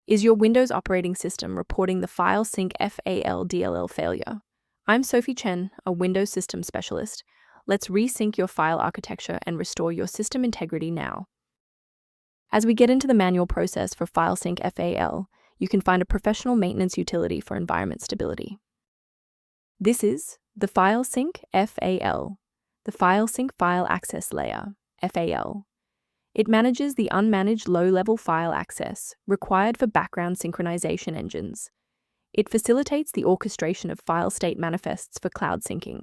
Is your Windows operating system reporting the Filesyncfal.dll failure? I'm Sophie Chen, a Windows system specialist. Let's resync your file architecture and restore your system integrity now. As we get into the manual process for Filesyncfal, you can find a professional maintenance utility for environment stability. This is the Filesyncfal, the FileSync File Access Layer, FAL. It manages the unmanaged low-level file access required for background synchronization engines. It facilitates the orchestration of file state manifests for cloud syncing.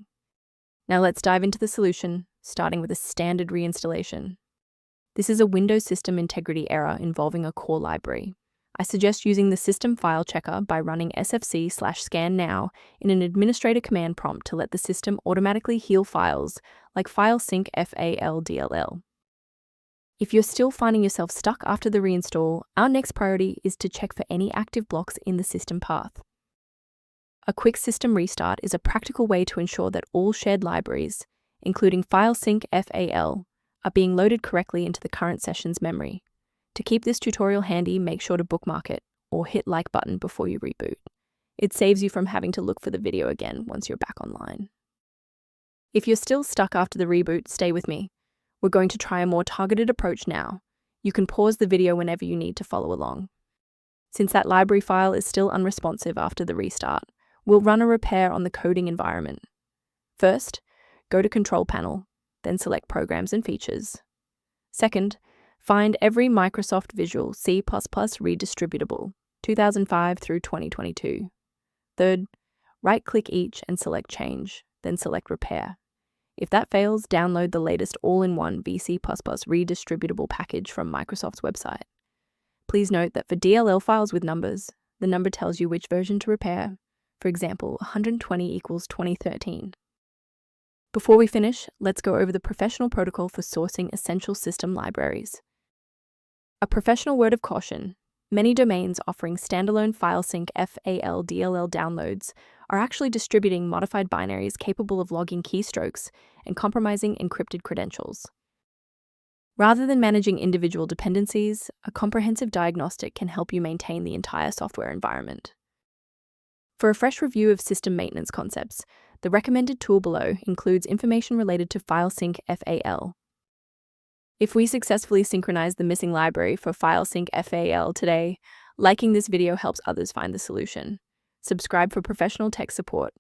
Now let's dive into the solution, starting with a standard reinstallation. This is a Windows system integrity error involving a core library. I suggest using the system file checker by running sfc/scannow in an administrator command prompt to let the system automatically heal files like Filesyncfal.dll. If you're still finding yourself stuck after the reinstall, our next priority is to check for any active blocks in the system path. A quick system restart is a practical way to ensure that all shared libraries, including Filesyncfal, are being loaded correctly into the current session's memory. To keep this tutorial handy, make sure to bookmark it or hit like button before you reboot. It saves you from having to look for the video again once you're back online. If you're still stuck after the reboot, stay with me. We're going to try a more targeted approach now. You can pause the video whenever you need to follow along. Since that library file is still unresponsive after the restart, we'll run a repair on the coding environment. First, go to Control Panel, then select Programs and Features. Second, find every Microsoft Visual C++ redistributable, 2005 through 2022. Third, right-click each and select Change, then select Repair. If that fails, download the latest all-in-one VC++ redistributable package from Microsoft's website. Please note that for DLL files with numbers, the number tells you which version to repair. For example, 120 equals 2013. Before we finish, let's go over the professional protocol for sourcing essential system libraries. A professional word of caution: many domains offering standalone Filesyncfal.dll downloads are actually distributing modified binaries capable of logging keystrokes and compromising encrypted credentials. Rather than managing individual dependencies, a comprehensive diagnostic can help you maintain the entire software environment. For a fresh review of system maintenance concepts, the recommended tool below includes information related to Filesyncfal. If we successfully synchronize the missing library for Filesyncfal today, liking this video helps others find the solution. Subscribe for professional tech support.